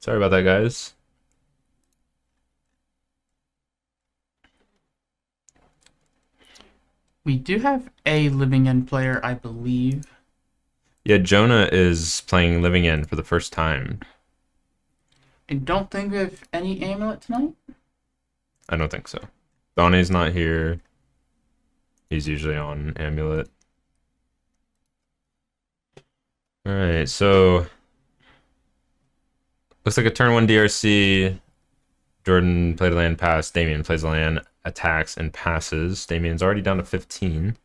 Sorry about that, guys. We do have a living end player, I believe. Yeah, Jonah is playing Living End for the first time. I don't think we have any amulet tonight. I don't think so. Donnie's not here. He's usually on Amulet. Alright, so looks like a turn 1 DRC. Jordan played a land pass. Damien plays a land, attacks, and passes. Damien's already down to 15.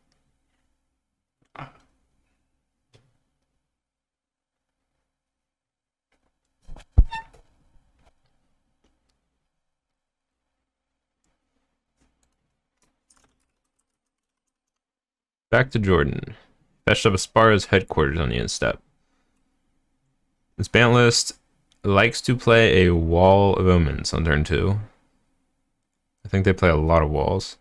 Back to Jordan. Fetched up Aspara's headquarters on the instep. This Bant list likes to play a Wall of Omens on turn 2. I think they play a lot of walls.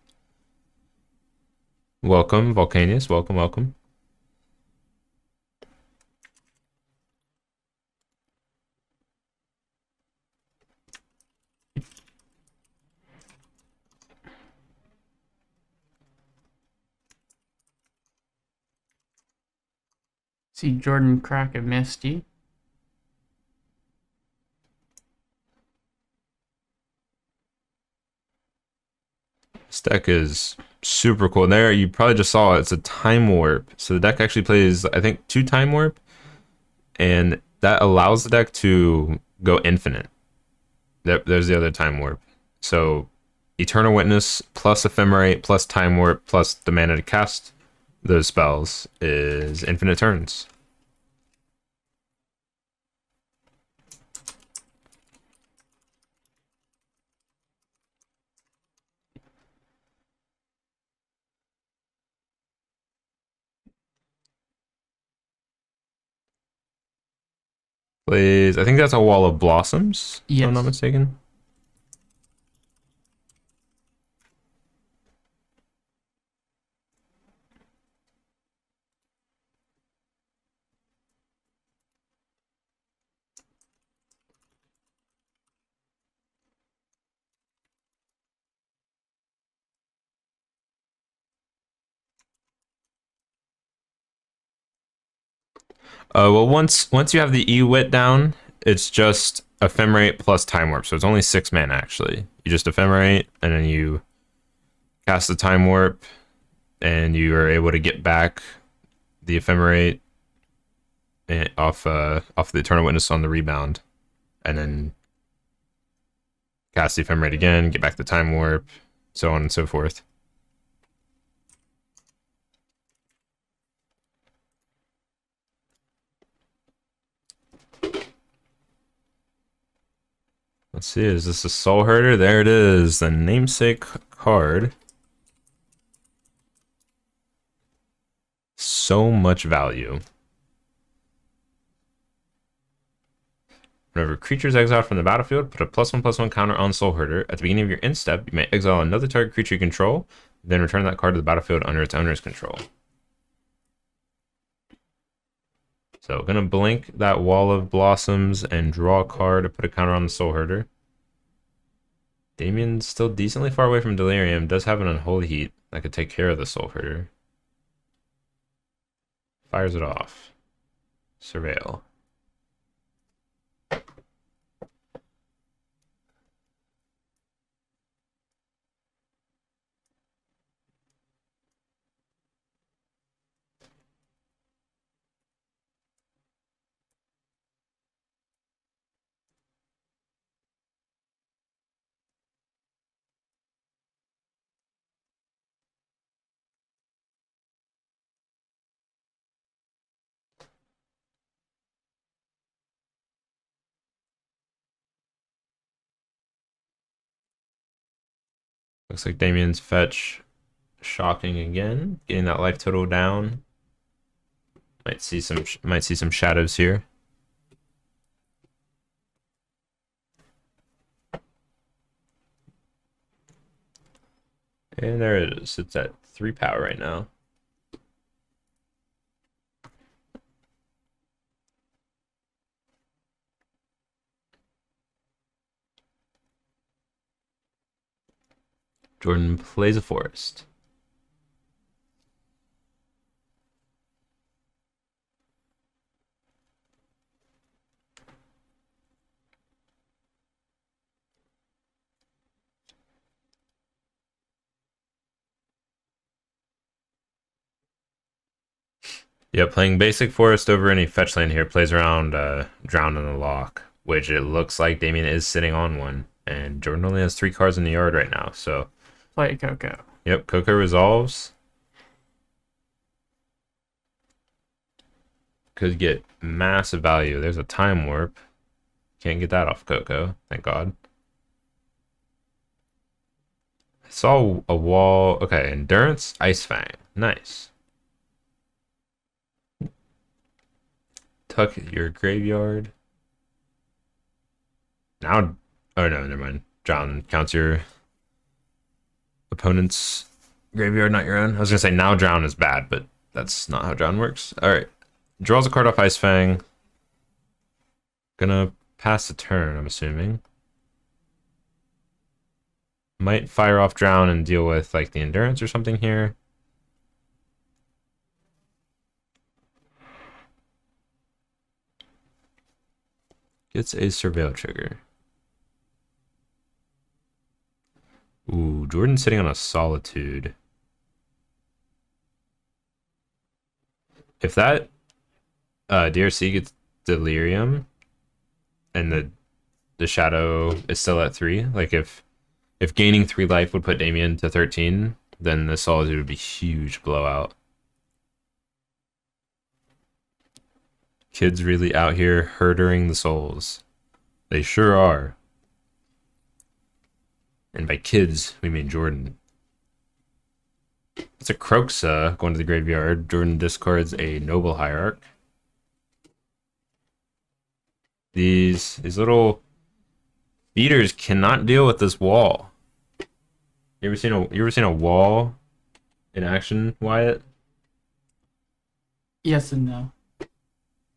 Welcome, Volcanius. Welcome, welcome. See Jordan crack a Misty. This deck is super cool. There, you probably just saw it. It's a Time Warp. So the deck actually plays, I think, 2 Time Warp, and that allows the deck to go infinite. There's the other Time Warp. So Eternal Witness plus Ephemerate plus Time Warp plus the mana to cast those spells is infinite turns. Plays, I think that's a Wall of Blossoms, if I'm not Yes. mistaken. Well, once you have the E-Wit down, it's just Ephemerate plus Time Warp. So it's only 6 mana, actually. You just Ephemerate, and then you cast the Time Warp, and you are able to get back the Ephemerate off the Eternal Witness on the rebound, and then cast the Ephemerate again, get back the Time Warp, so on and so forth. Let's see, is this a Soulherder? There it is, the namesake card. So much value. Whenever creatures exiled from the battlefield, put a +1/+1 counter on Soulherder. At the beginning of your end step, you may exile another target creature you control, then return that card to the battlefield under its owner's control. So gonna blink that Wall of Blossoms and draw a card to put a counter on the Soulherder. Damien's still decently far away from Delirium, does have an Unholy Heat that could take care of the Soulherder. Fires it off. Surveil. Looks like Damien's fetch shocking again, getting that life total down. Might see some shadows here. And there it is. It's at 3 power right now. Jordan plays a forest. Yeah, playing basic forest over any fetch land here plays around Drown in the Lock, which it looks like Damien is sitting on one. And Jordan only has 3 cards in the yard right now, so. Play Coco. Yep, Coco resolves. Could get massive value. There's a time warp. Can't get that off Coco, thank God. I saw a wall. Okay, Endurance, Ice Fang. Nice. Tuck your graveyard. Now, oh no, never mind. Drown counts your opponent's graveyard, not your own. I was gonna say now Drown is bad, but that's not how Drown works. All right, draws a card off Ice Fang. Gonna pass the turn, I'm assuming. Might fire off Drown and deal with like the Endurance or something here. Gets a Surveil trigger. Ooh, Jordan's sitting on a Solitude. If that DRC gets Delirium and the Shadow is still at 3, like if gaining 3 life would put Damien to 13, then the Solitude would be huge blowout. Kids really out here herding the souls. They sure are. And by kids, we mean Jordan. It's a Croxa going to the graveyard. Jordan discards a Noble Hierarch. These little beaters cannot deal with this wall. You ever seen a wall in action, Wyatt? Yes and no.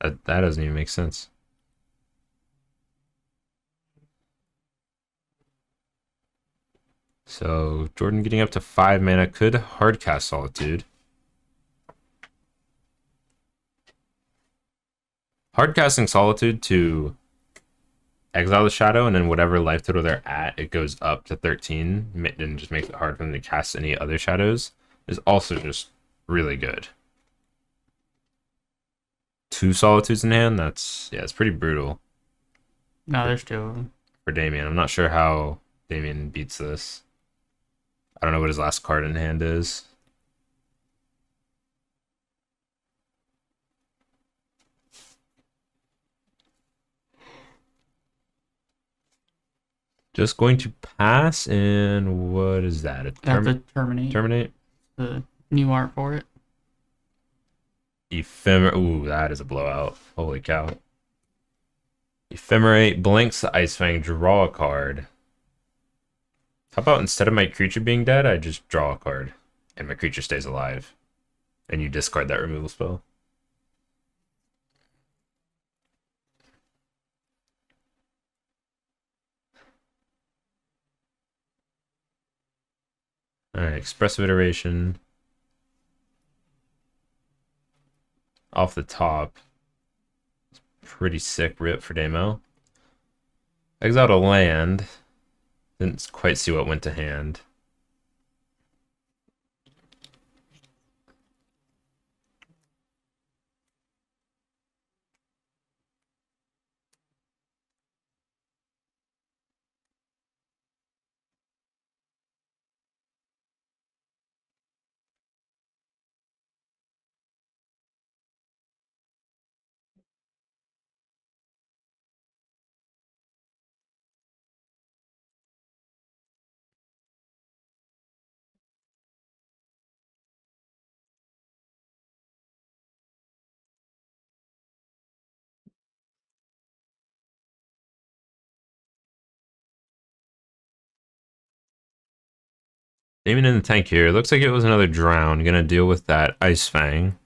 That doesn't even make sense. So Jordan getting up to 5 mana could hardcast Solitude. Hardcasting Solitude to exile the Shadow, and then whatever life total they're at, it goes up to 13, and just makes it hard for them to cast any other shadows, is also just really good. 2 Solitudes in hand, it's pretty brutal. No, there's 2 of them. For Damien. I'm not sure how Damien beats this. I don't know what his last card in hand is. Just going to pass, and what is that? Have to terminate. Terminate? The new art for it. Ooh, that is a blowout. Holy cow. Ephemerate, blinks the Ice Fang, draw a card. How about instead of my creature being dead, I just draw a card, and my creature stays alive. And you discard that removal spell. Alright, Expressive Iteration. Off the top. Pretty sick rip for Damo. Exiled a land. Didn't quite see what went to hand. Aiming in the tank here. Looks like it was another drown. Gonna deal with that Ice Fang.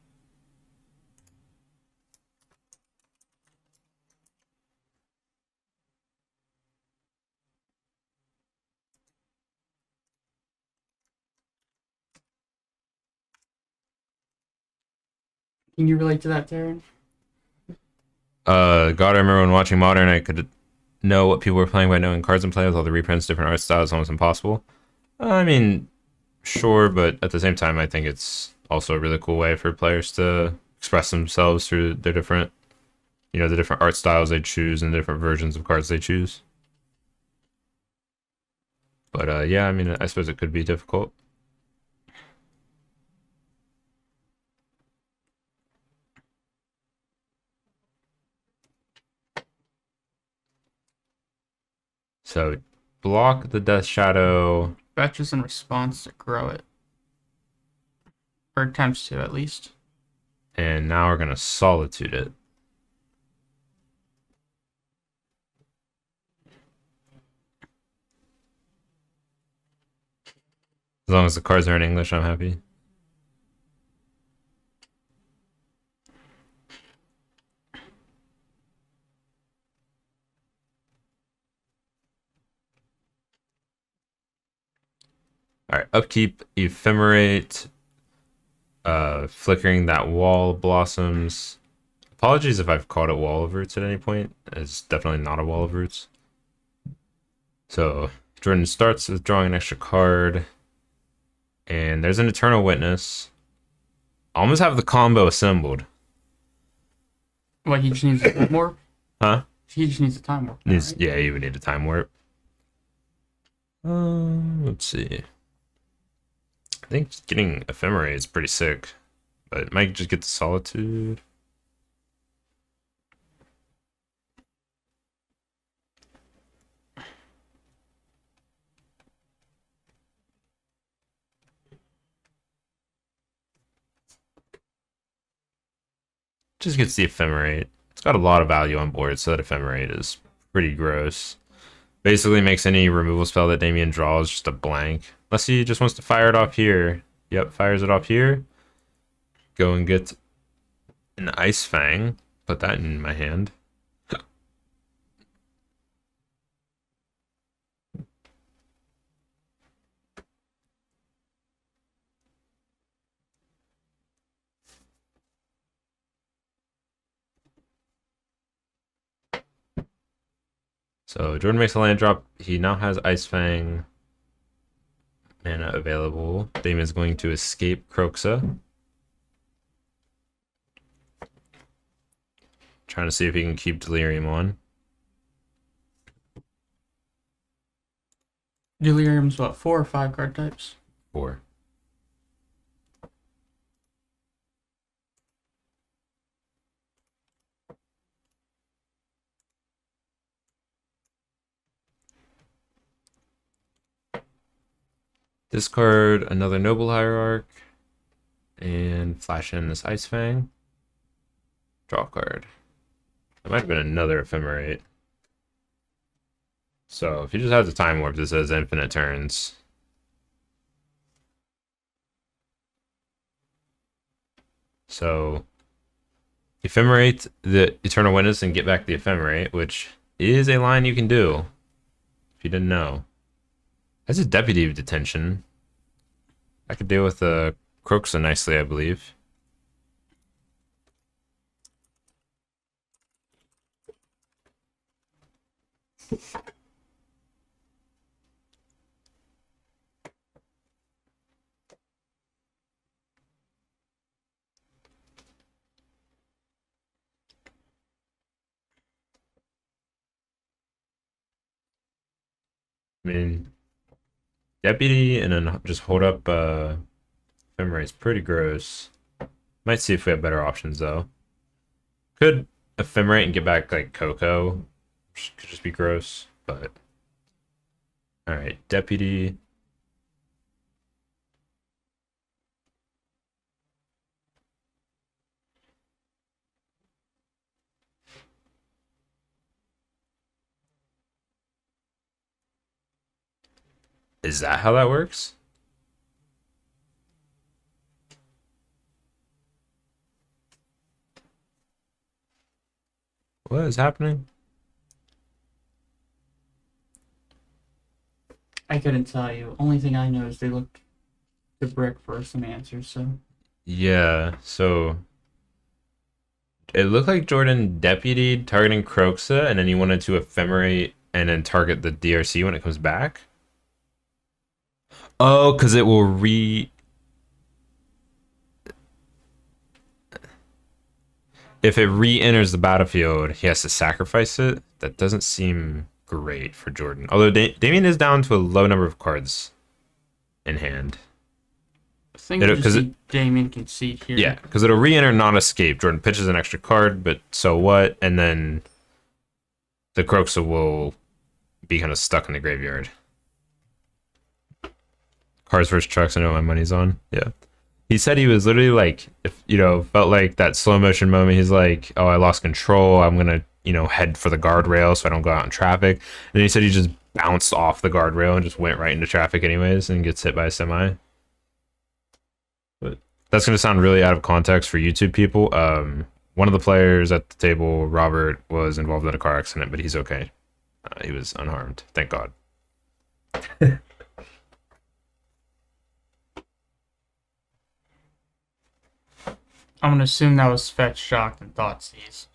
Can you relate to that, Taryn? God, I remember when watching Modern, I could know what people were playing by knowing cards in play with all the reprints, different art styles, almost impossible. I mean, sure, but at the same time, I think it's also a really cool way for players to express themselves through their different, the different art styles they choose and the different versions of cards they choose. But yeah, I mean, I suppose it could be difficult. So block the Death Shadow. Fetches in response to grow it. Or attempts to, at least. And now we're going to Solitude it. As long as the cards are in English, I'm happy. Alright, upkeep, ephemerate, flickering that wall of blossoms. Apologies if I've called it wall of roots at any point. It's definitely not a wall of roots. So Jordan starts with drawing an extra card. And there's an Eternal Witness. I almost have the combo assembled. What, he just needs a time warp? Huh? He just needs a time warp. Now, right? Yeah, you would need a time warp. Let's see. I think getting Ephemerate is pretty sick. But it might just get the Solitude. Just gets the Ephemerate. It's got a lot of value on board, so that Ephemerate is pretty gross. Basically makes any removal spell that Damien draws just a blank. Unless he just wants to fire it off here. Yep, fires it off here. Go and get an Ice Fang. Put that in my hand. So Jordan makes a land drop. He now has Ice Fang mana available. Damien's going to escape Croxa. Trying to see if he can keep Delirium on. Delirium's what, 4 or 5 card types? 4. Discard another Noble Hierarch. And flash in this Ice Fang. Draw a card. That might have been another Ephemerate. So if he just has a Time Warp, this says infinite turns. So Ephemerate the Eternal Witness and get back the Ephemerate, which is a line you can do. If you didn't know. That's a Deputy of Detention. I could deal with the Croxa nicely, I believe. I mean, Deputy and then just hold up Ephemerate is pretty gross. Might see if we have better options though. Could Ephemerate and get back like Coco. Which could just be gross, but alright, Deputy. Is that how that works? What is happening? I couldn't tell you. Only thing I know is they looked to Brick for some answers, so. Yeah, so It looked like Jordan deputied targeting Croxa, and then he wanted to ephemerate and then target the DRC when it comes back. Oh, because it will if it re-enters the battlefield, he has to sacrifice it. That doesn't seem great for Jordan. Although Damien is down to a low number of cards in hand. I think you just need Damien concede here. Yeah, because it'll re-enter, not escape. Jordan pitches an extra card, but so what? And then the Croxa will be kind of stuck in the graveyard. Cars versus trucks, I know my money's on. Yeah. He said he was literally like, if felt like that slow motion moment. He's like, oh, I lost control. I'm gonna, head for the guardrail so I don't go out in traffic. And then he said he just bounced off the guardrail and just went right into traffic anyways and gets hit by a semi. But that's gonna sound really out of context for YouTube people. One of the players at the table, Robert, was involved in a car accident, but he's okay. He was unharmed, thank God. I'm gonna assume that was Fetch, Shocked, and Thoughtseize.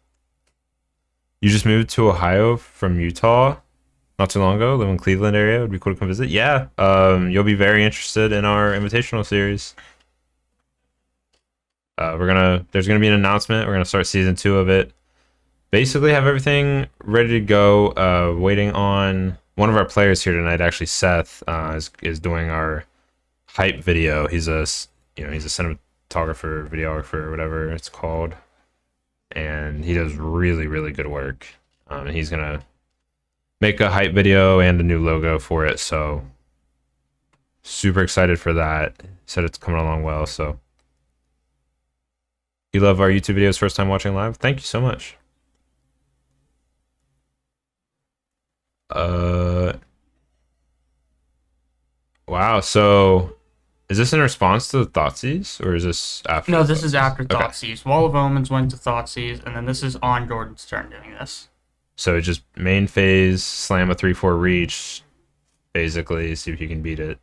You just moved to Ohio from Utah not too long ago. Live in Cleveland area. Would be cool to come visit. Yeah. You'll be very interested in our invitational series. There's gonna be an announcement. We're gonna start season 2 of it. Basically have everything ready to go. Waiting on one of our players here tonight. Actually, Seth is doing our hype video. He's a cinematographer, videographer, whatever it's called, and he does really, really good work. And he's gonna make a hype video and a new logo for it. So super excited for that. He said it's coming along well. So you love our YouTube videos, first time watching live? Thank you so much. Wow. So is this in response to the Thoughtseize, or is this after? No, this is after Thoughtseize. Wall of Omens went to Thoughtseize, and then this is on Jordan's turn doing this. So just main phase, slam a 3/4 reach, basically, see if you can beat it.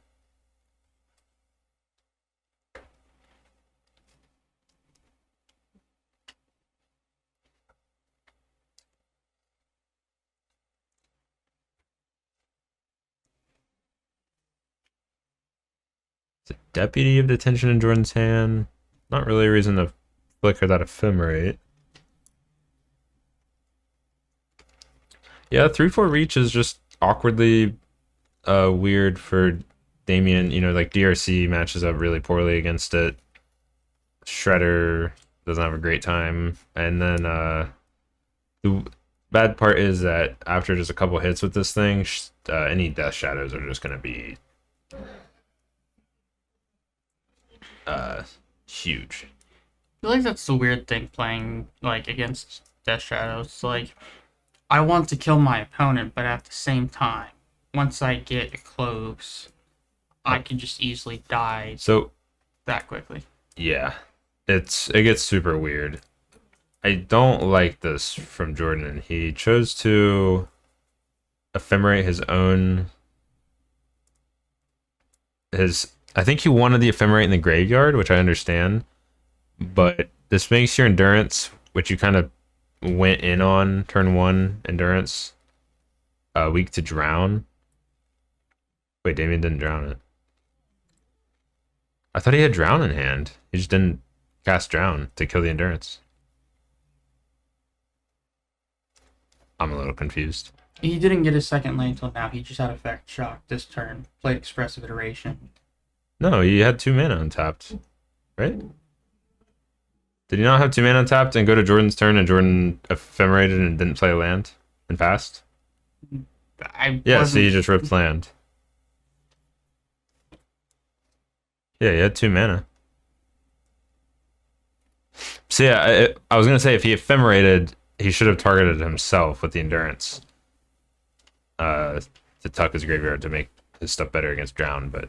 It's a Deputy of Detention in Jordan's hand. Not really a reason to flicker that Ephemerate. Yeah, 3/4 reach is just awkwardly weird for Damien. Like DRC matches up really poorly against it. Shredder doesn't have a great time. And then the bad part is that after just a couple hits with this thing, any Death Shadows are just going to be huge. I feel like that's the weird thing playing like against Death Shadows. Like, I want to kill my opponent, but at the same time, once I get close, I can just easily die that quickly. Yeah, it gets super weird. I don't like this from Jordan. He chose to ephemerate his own. I think he wanted the ephemerate in the graveyard, which I understand, but this makes your endurance, which you kind of went in on turn 1 endurance, weak to drown. Wait, Damien didn't drown it. I thought he had drown in hand. He just didn't cast drown to kill the endurance. I'm a little confused. He didn't get his second lane until now. He just had Effect Shock this turn. Played Expressive Iteration. No, he had 2 mana untapped, right? Did he not have 2 mana untapped and go to Jordan's turn and Jordan ephemerated and didn't play a land and passed? Yeah, so he just ripped land. Yeah, he had 2 mana. So yeah, I was going to say if he ephemerated, he should have targeted himself with the endurance to tuck his graveyard to make his stuff better against drown, but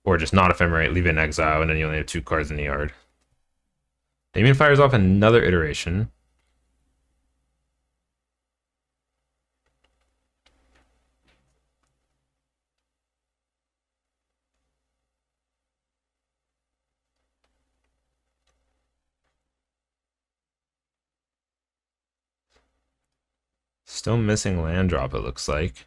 or just not ephemerate, leave it in exile, and then you only have 2 cards in the yard. Damien fires off another iteration. Still missing land drop, it looks like.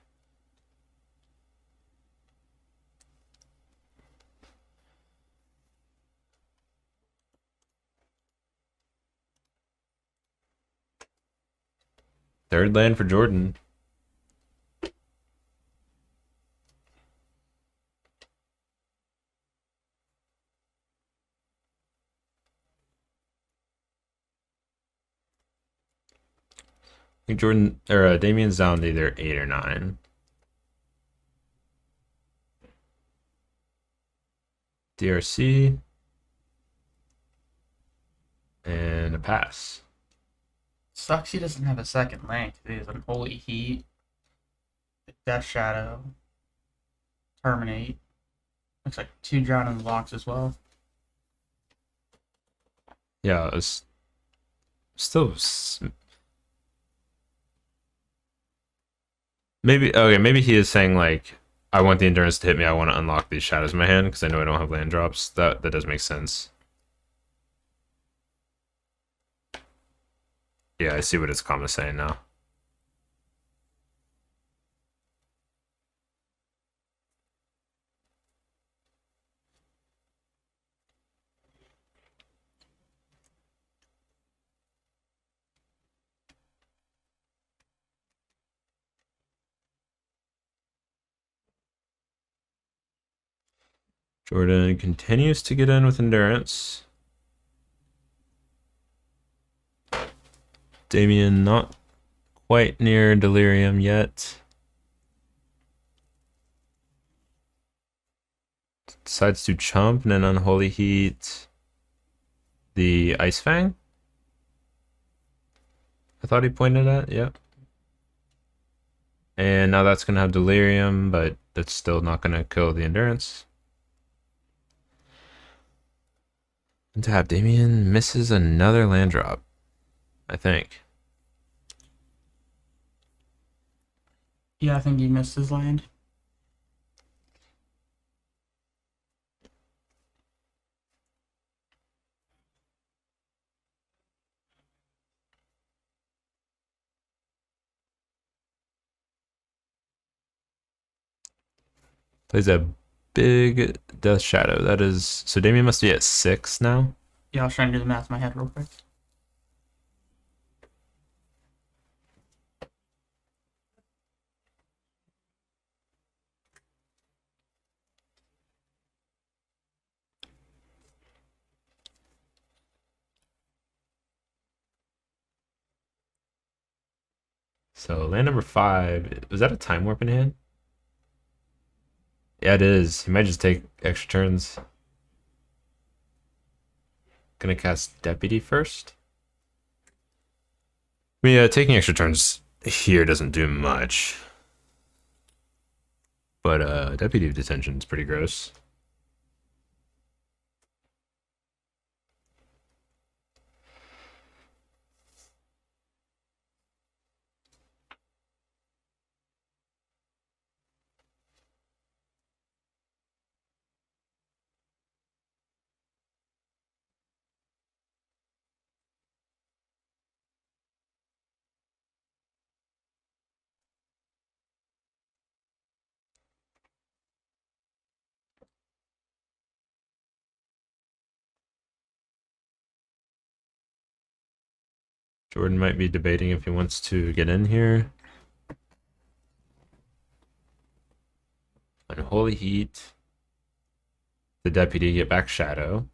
Third land for Jordan. I think Jordan or Damien's down to either 8 or 9. DRC and a pass. Sucks he doesn't have a second lane. He has Unholy Heat, Death Shadow, Terminate. Looks like 2 Drowning blocks as well. Yeah, it's still maybe okay. Maybe he is saying like, I want the endurance to hit me. I want to unlock these shadows in my hand because I know I don't have land drops. That does make sense. Yeah, I see what his comment is saying now. Jordan continues to get in with endurance. Damien not quite near delirium yet. Decides to chump and then unholy heat the Ice Fang. I thought he pointed at, yep. And now that's gonna have delirium, but that's still not gonna kill the endurance. And tap, Damien misses another land drop, I think. Yeah, I think he missed his land. Plays a big Death Shadow. That is, so Damien must be at 6 now. Yeah, I was trying to do the math in my head real quick. So land number 5, was that a Time Warp in hand? Yeah, it is. He might just take extra turns. Gonna cast Deputy first. I mean, taking extra turns here doesn't do much. But Deputy Detention is pretty gross. Jordan might be debating if he wants to get in here. Unholy Heat. The Deputy, get back Shadow.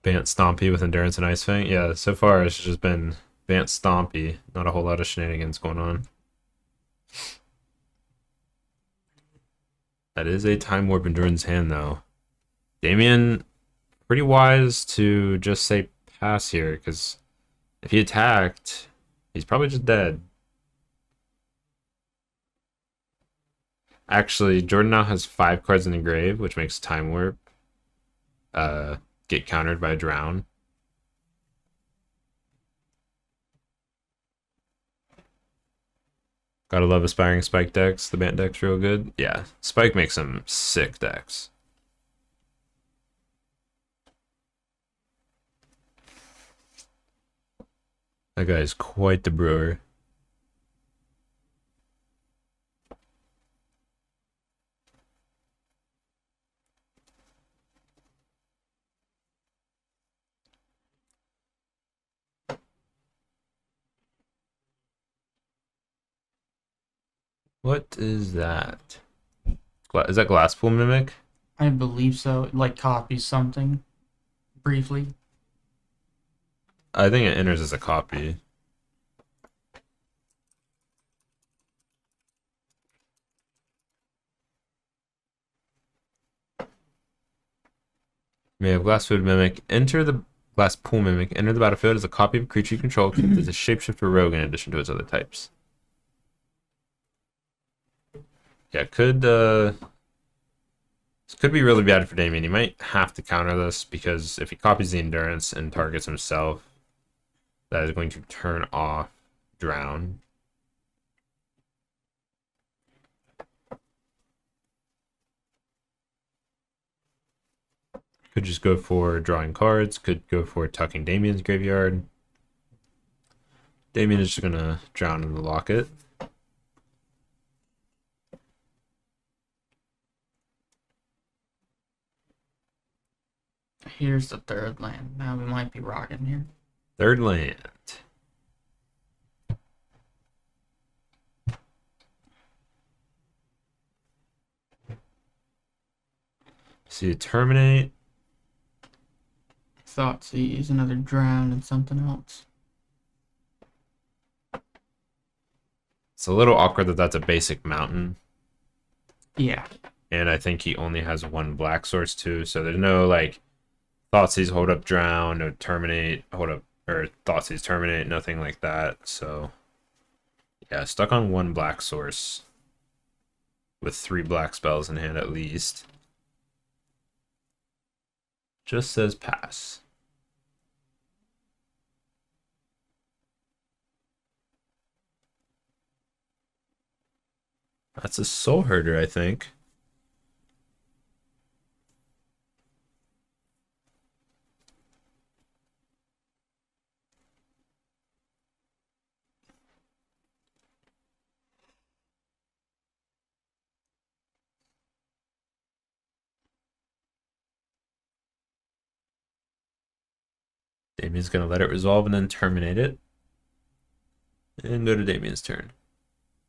Bant Stompy with Endurance and Ice Fang. Yeah, so far it's just been Bant Stompy. Not a whole lot of shenanigans going on. That is a Time Warp in Jordan's hand, though. Damien, pretty wise to just say pass here, because if he attacked, he's probably just dead. Actually, Jordan now has 5 cards in the grave, which makes Time Warp get countered by Drown. Gotta love Aspiring Spike decks. The Bant deck's real good. Yeah, Spike makes some sick decks. That guy is quite the brewer. What is that? Is that Glasspool Mimic? I believe so. It, like copies something briefly. I think it enters as a copy. May have Glassfood Mimic. Enter the Glasspool Mimic. Enter the battlefield as a copy of a creature you control. Keep as a shapeshifter rogue in addition to its other types. Yeah, this could be really bad for Damien. He might have to counter this because if he copies the endurance and targets himself, that is going to turn off Drown. Could just go for drawing cards. Could go for tucking Damien's graveyard. Damien is just going to drown in the locket. Here's the third land. Now we might be rocking here. Third land. See, terminate. Thoughtseize, another drown, and something else. It's a little awkward that that's a basic mountain. Yeah. And I think he only has one black source too, so there's no like Thoughtseize, hold up, drown, no terminate, hold up, or Thoughtseize, terminate, nothing like that. So yeah, stuck on one black source with 3 black spells in hand at least. Just says pass. That's a Soulherder, I think. Damien's going to let it resolve and then terminate it. And go to Damien's turn.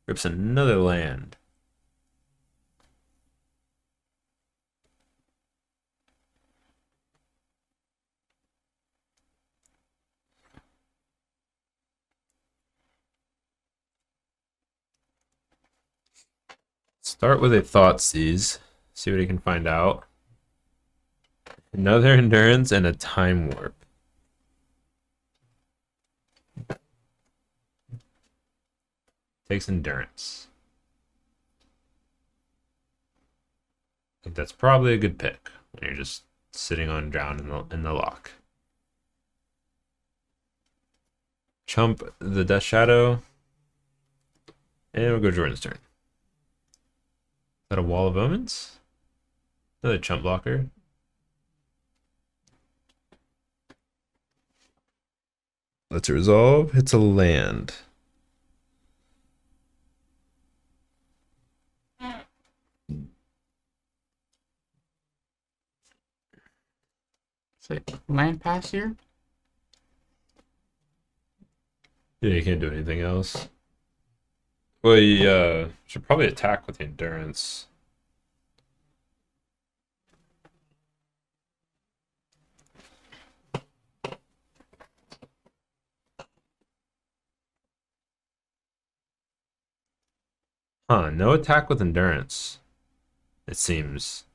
Rips another land. Start with a Thoughtseize. See what he can find out. Another Endurance and a Time Warp. Takes Endurance. I think that's probably a good pick when you're just sitting on Drown in the lock. Chump the Death Shadow. And we'll go Jordan's turn. Is that a Wall of Omens? Another chump blocker. Let's resolve. It's a land. So land pass here? Yeah, you can't do anything else. Well, you should probably attack with the endurance. Huh, no attack with endurance, it seems.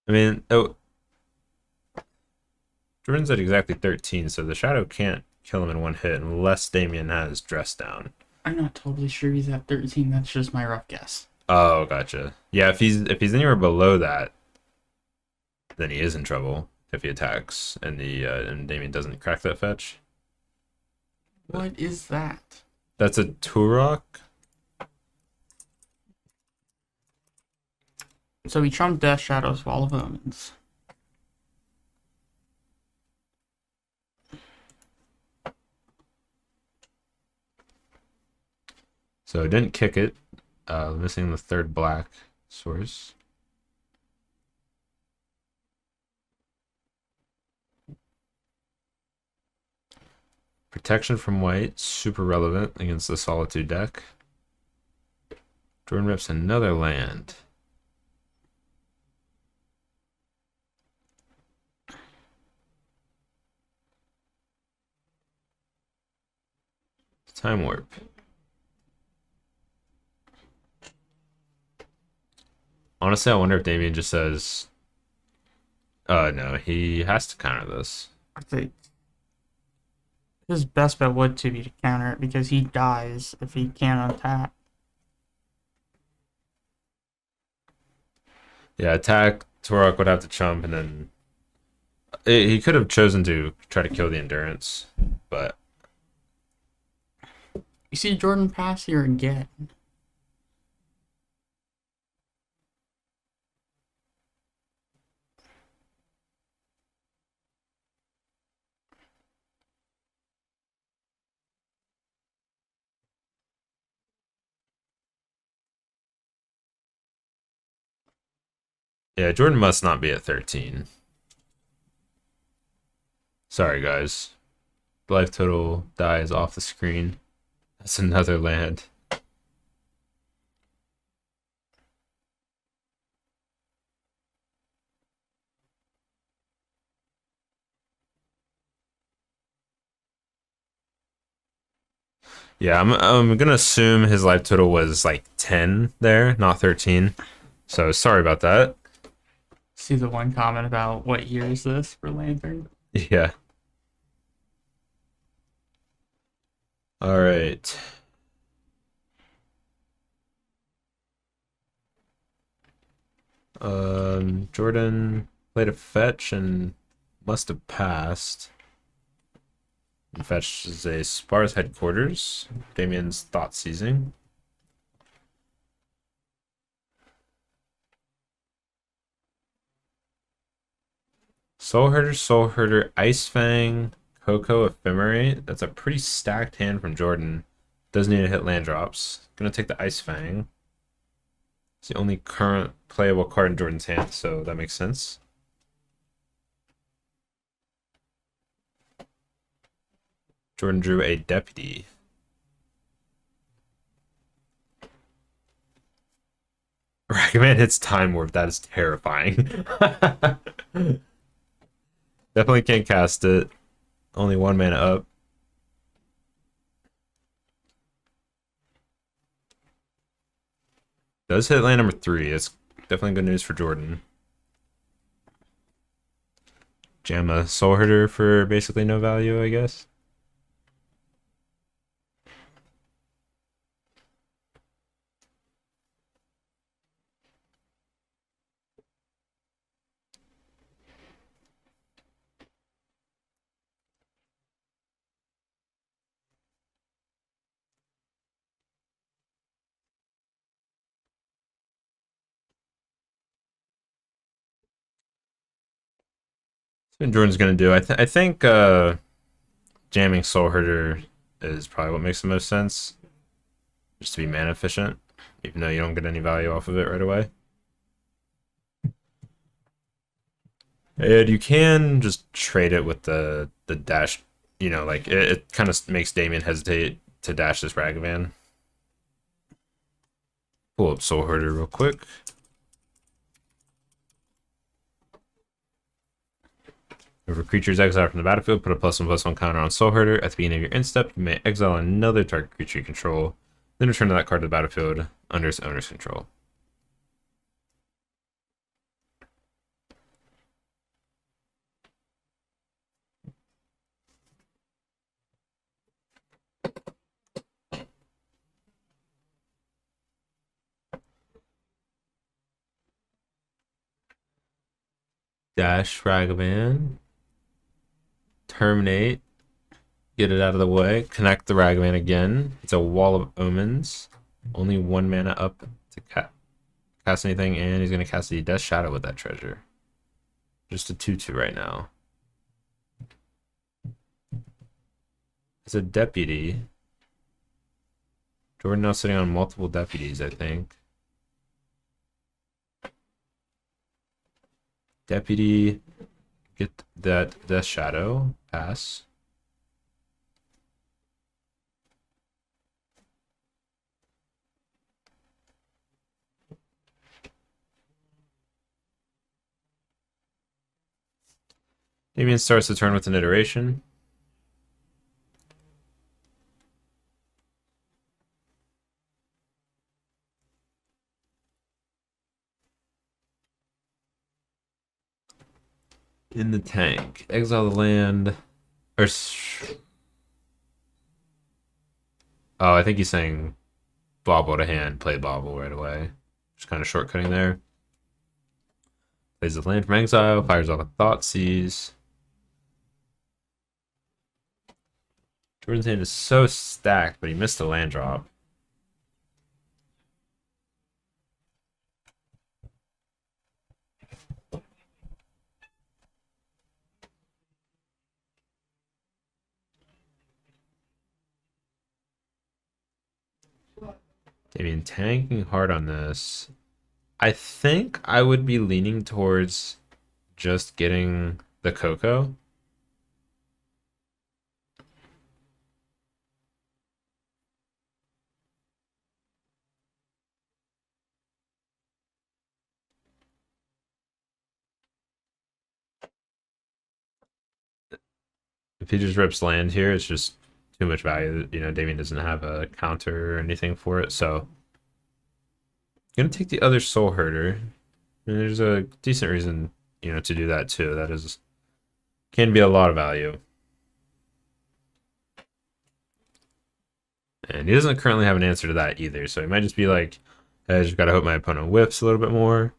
I mean, oh, Jordan's at exactly 13, so the Shadow can't kill him in one hit unless Damien has Dress Down. I'm not totally sure he's at 13. That's just my rough guess. Oh, gotcha. Yeah, if he's anywhere below that, then he is in trouble if he attacks and and Damien doesn't crack that fetch. What is that? That's a Turok. So we trumped Death Shadows, Wall of Omens. So it didn't kick it. Missing the third black source. Protection from white, super relevant against the Solitude deck. Jordan rips another land. Time warp. Honestly, I wonder if Damien just says, no, he has to counter this. I think his best bet would to be to counter it because he dies if he can't untap. Yeah, attack, Turok would have to chump, and then he could have chosen to try to kill the Endurance, but You see Jordan pass here again. yeah, Jordan must not be at 13. Sorry, guys. Life total dies off the screen. That's another land. Yeah, I'm gonna assume his life total was like 10 there, not 13. So sorry about that. See the one comment about what year is this for Lantern? Yeah. All right. Jordan played a fetch and must have passed. And fetch is a Spar's headquarters. Damien's thought seizing. Soulherder, Ice Fang, Coco, Ephemerate. That's a pretty stacked hand from Jordan. Does need to hit land drops. Gonna take the Ice Fang. It's the only current playable card in Jordan's hand, so that makes sense. Jordan drew a Deputy. Ragavan hits Time Warp. That is terrifying. Definitely can't cast it. Only one mana up. Does hit land number 3. It's definitely good news for Jordan. Jam a Soulherder for basically no value, I guess. That's what Jordan's gonna do. I think jamming Soulherder is probably what makes the most sense. Just to be mana efficient, even though you don't get any value off of it right away. And you can just trade it with the dash. You know, like it kind of makes Damien hesitate to dash this Ragavan. Pull up Soulherder real quick. If a creature is exiled from the battlefield, put a +1/+1 counter on Soulherder. At the beginning of your end step, you may exile another target creature you control, then return that card to the battlefield under its owner's control. Dash Ragavan. Terminate. Get it out of the way. Connect the Ragavan again. It's a Wall of Omens. Only 1 mana up to cast anything, and he's going to cast the Death Shadow with that treasure. Just a 2/2 right now. It's a deputy. Jordan now sitting on multiple deputies, I think. Deputy, get that Death Shadow, pass. Damien starts the turn with an iteration. In the tank. Exile the land. Or. Oh, I think he's saying bobble to hand, play bobble right away. Just kind of shortcutting there. Plays the land from exile, fires off a Thoughtseize. Jordan's hand is so stacked, but he missed a land drop. Damien tanking hard on this. I think I would be leaning towards just getting the Coco. If he just rips land here, it's just too much value. You know, Damien doesn't have a counter or anything for it, so gonna take the other Soulherder. And there's a decent reason, you know, to do that too. That is can be a lot of value. And he doesn't currently have an answer to that either, so he might just be like, hey, I just gotta hope my opponent whiffs a little bit more.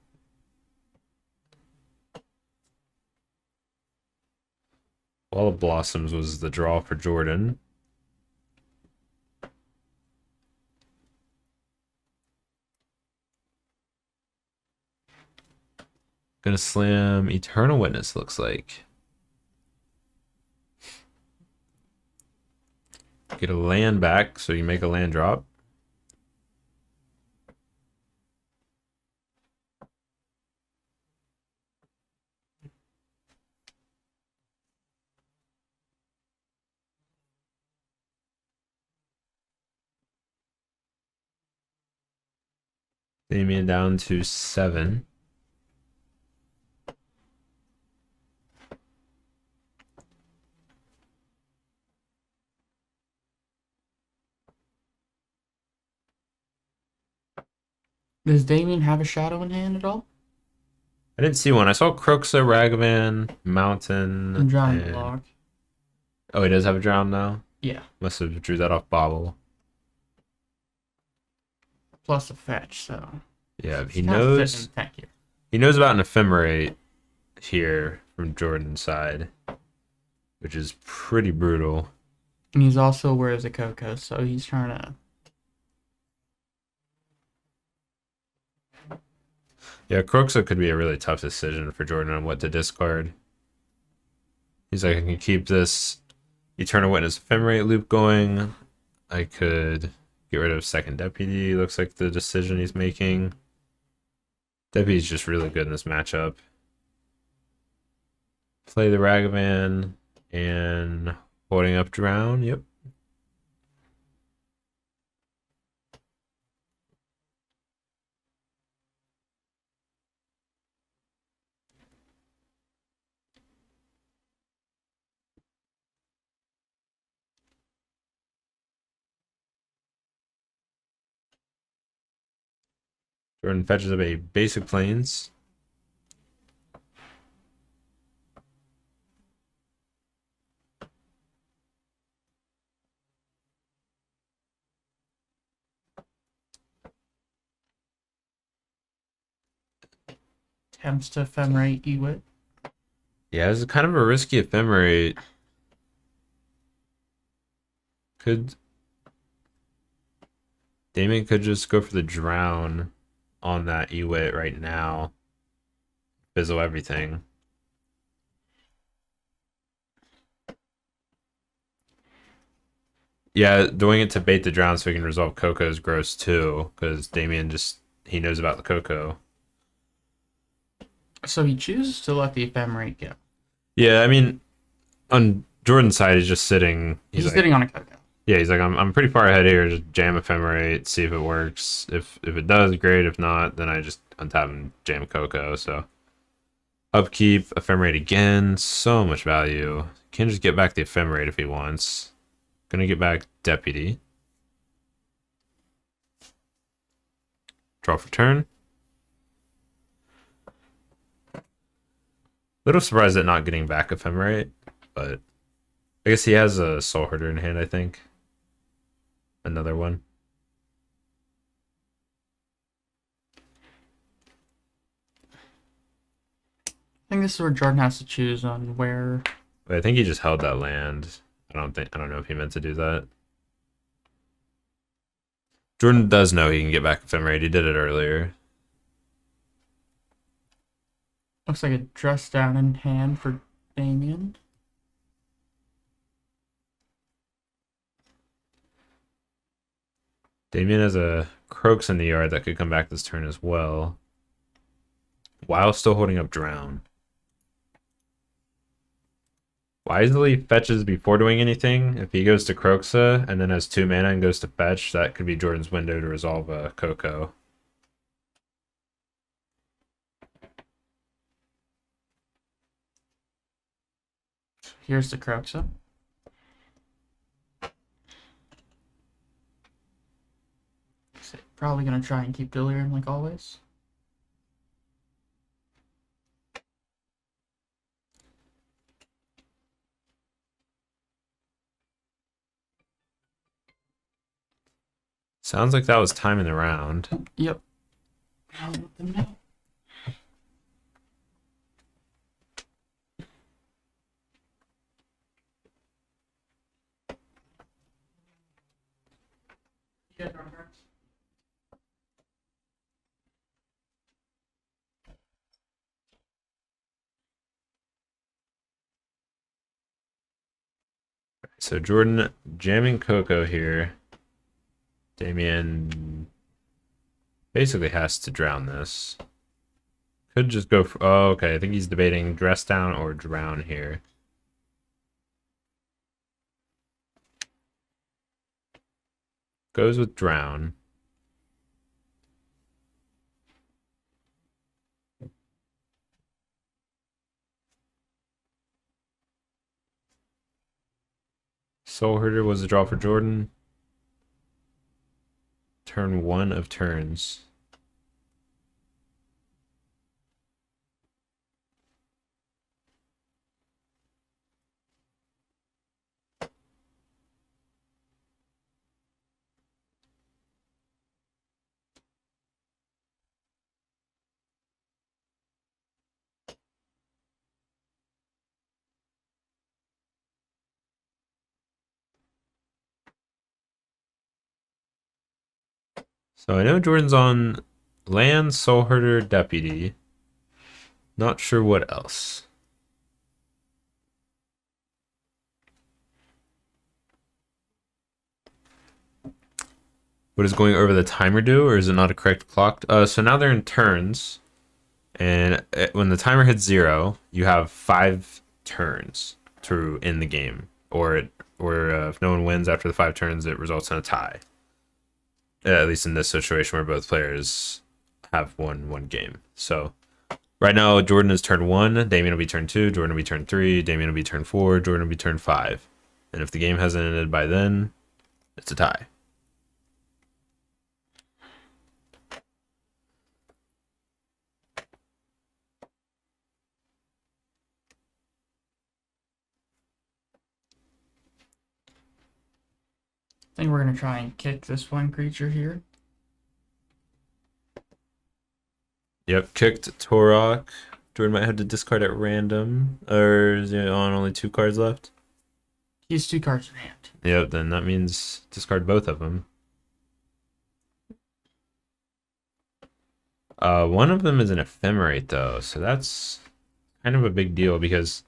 Wall of Blossoms was the draw for Jordan. Gonna slam Eternal Witness, looks like. Get a land back, so you make a land drop. Damien down to 7. Does Damien have a shadow in hand at all? I didn't see one. I saw Croxa, Ragavan, Mountain, And Drown and... Log. Oh, he does have a drown now? Yeah. Must have drew that off Bobble. Plus a fetch, so. Yeah, he It's kinda knows. fit in tank here. He knows about an Ephemerate here from Jordan's side, which is pretty brutal. And he's also aware of the Coco, so he's trying to. Yeah, Croxa could be a really tough decision for Jordan on what to discard. He's like, I can keep this Eternal Witness Ephemerate loop going. I could get rid of second Deputy, looks like the decision he's making. Deputy's just really good in this matchup. Play the Ragavan and holding up Drown, yep. Jordan fetches up a basic plains. Attempts to ephemerate Ewit. Yeah, it's kind of a risky Ephemerate. Could Damien could just go for the drown on that Ewit right now. Fizzle everything. Yeah, doing it to bait the drown so he can resolve Coco is gross too, because Damien just he knows about the Coco. So he chooses to let the ephemerate go. Yeah, I mean, on Jordan's side, he's just sitting. He's Like, sitting on a Coco. yeah, he's like, I'm pretty far ahead here. Just jam ephemerate, see if it works. If it does, great. If not, then I just untap and jam Coco. So upkeep, ephemerate again. So much value. Can just get back the ephemerate if he wants. Gonna get back deputy. Draw for turn. Little surprised at not getting back ephemerate, but I guess he has a Soulherder in hand, I think. Another one. I think this is where Jordan has to choose on where. But I think he just held that land. I don't know if he meant to do that. Jordan does know he can get back ephemerate. He did it earlier. Looks like a dress down in hand for Damien. Damien has a Croaks in the yard that could come back this turn as well. While still holding up Drown. Wisely fetches before doing anything. If he goes to Croxa and then has 2 mana and goes to fetch, that could be Jordan's window to resolve a Coco. Here's the Croxa. Probably gonna try and keep Delirium like always. Sounds like that was time in the round. Yep. I'll let them know. So Jordan jamming Coco here. Damien basically has to drown this. Could just go for... Oh, okay. I think he's debating dress down or drown here. Goes with drown. Soulherder was a draw for Jordan. Turn 1 of turns. So I know Jordan's on land, Soulherder, deputy. Not sure what else. What does going over the timer do, or is it not a correct clock? So now they're in turns, and when the timer hits 0, you have 5 turns to end the game, or if no one wins after the 5 turns, it results in a tie. At least in this situation where both players have won one game. So right now, Jordan is turn 1, Damien will be turn 2, Jordan will be turn 3, Damien will be turn 4, Jordan will be turn 5. And if the game hasn't ended by then, it's a tie. I think we're gonna try and kick this one creature here. Yep, kicked Torok. Jordan might have to discard at random, or is it on only 2 cards left? He has 2 cards in hand. Yep, then that means discard both of them. One of them is an ephemerate though, so that's kind of a big deal because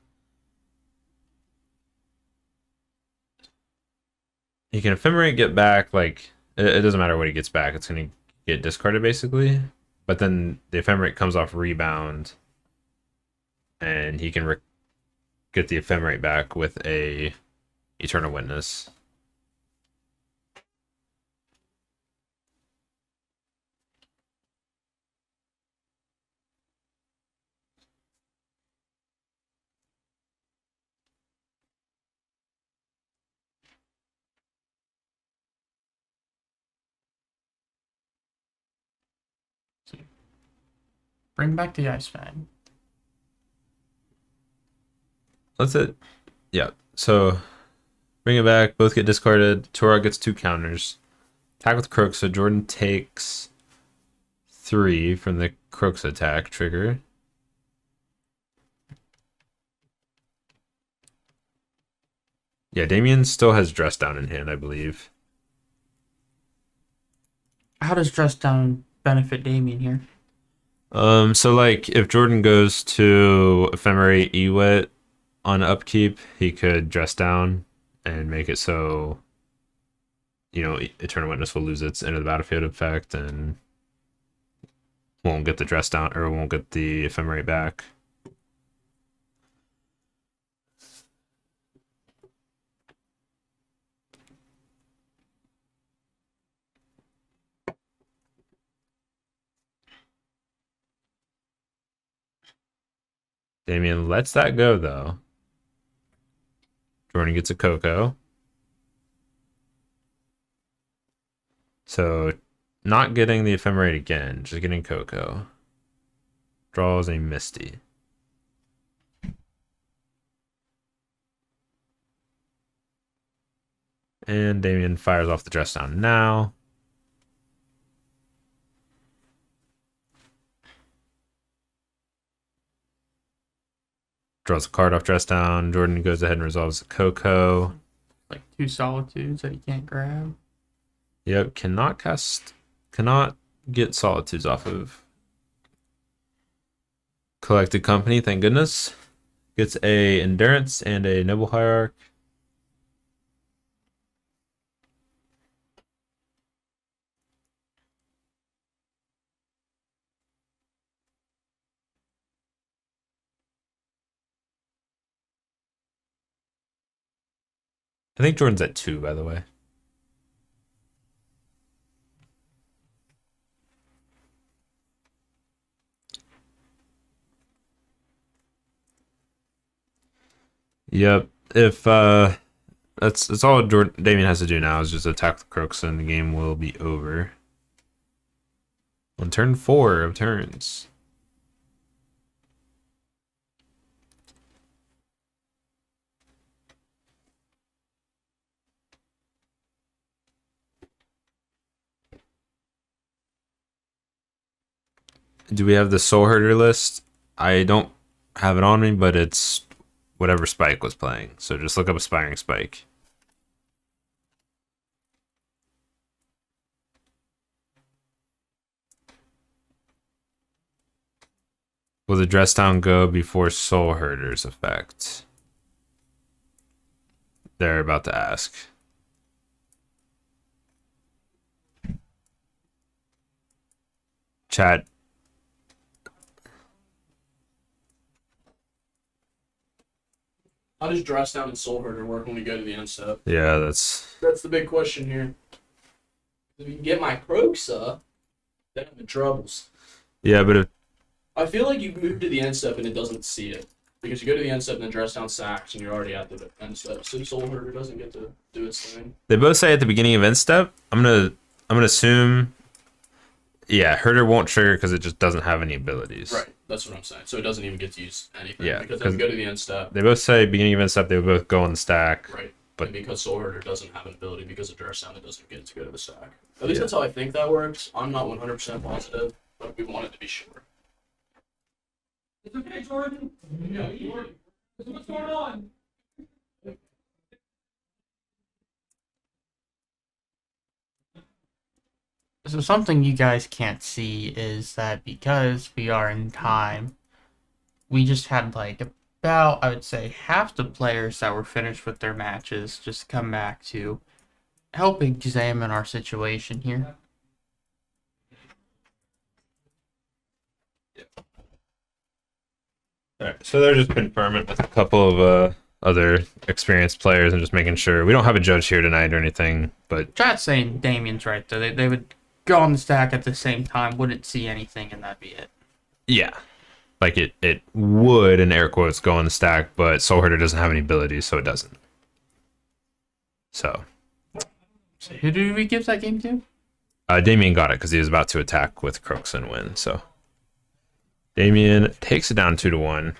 he can ephemerate, get back, like, it doesn't matter what he gets back, it's going to get discarded basically. But then the ephemerate comes off rebound, and he can get the ephemerate back with a Eternal Witness. Bring back the Ice Fang. That's it. Yeah. So bring it back. Both get discarded. Turok gets 2 counters. Attack with Croak. So Jordan takes 3 from the Croak's attack trigger. Yeah, Damien still has Dress Down in hand, I believe. How does Dress Down benefit Damien here? So like if Jordan goes to Ephemerate Ewit on upkeep, he could Dress Down and make it so, you know, Eternal Witness will lose its Enter the Battlefield effect and won't get the Dress Down, or won't get the Ephemerate back. Damien lets that go though. Jordan gets a Coco. So not getting the Ephemerate again, just getting Coco. Draws a Misty. And Damien fires off the Dress Down now. Draws a card off Dress Down. Jordan goes ahead and resolves the Coco. Like 2 Solitudes that he can't grab. Yep, cannot get Solitudes off of Collected Company, thank goodness. Gets a Endurance and a Noble Hierarch. I think Jordan's at 2, by the way. Yep. If that's all Damien has to do now is just attack the Crooks and the game will be over. On turn 4 of turns. Do we have the Soulherder list? I don't have it on me, but it's whatever Spike was playing. So just look up Aspiring Spike. Will the Dress Down go before Soulherder's effect? They're about to ask. Chat. How does Dress Down and Soulherder work when we go to the end step? Yeah, that's the big question here. If we can get my Croaks up, then I'm in troubles. yeah, but if I feel like you move to the end step and it doesn't see it. Because you go to the end step and then Dress Down sacks and you're already at the end step. So Soulherder doesn't get to do its thing. they both say at the beginning of end step, I'm gonna assume, yeah, Herder won't trigger because it just doesn't have any abilities. Right, that's what I'm saying. So it doesn't even get to use anything. Yeah, Because then we go to the end step. They both say beginning of end step, they would both go on the stack. Right. But- And because Soulherder doesn't have an ability because of Dress Down, it doesn't get to go to the stack. At least that's how I think that works. I'm not 100% positive, but we wanted to be sure. It's okay, Jordan. Yeah, Jordan. What's going on? So something you guys can't see is that because we are in time, we just had like about, I would say, half the players that were finished with their matches just come back to help examine our situation here. All right, so they're just confirming with a couple of other experienced players and just making sure we don't have a judge here tonight or anything. But Chat's saying Damien's right though. They would go on the stack at the same time, wouldn't see anything, and that'd be it. yeah, like it would in air quotes go on the stack, but Soulherder doesn't have any abilities, so it doesn't. So So who did we give that game to? Damien got it because he was about to attack with Crooks and win. So Damien takes it down 2-1.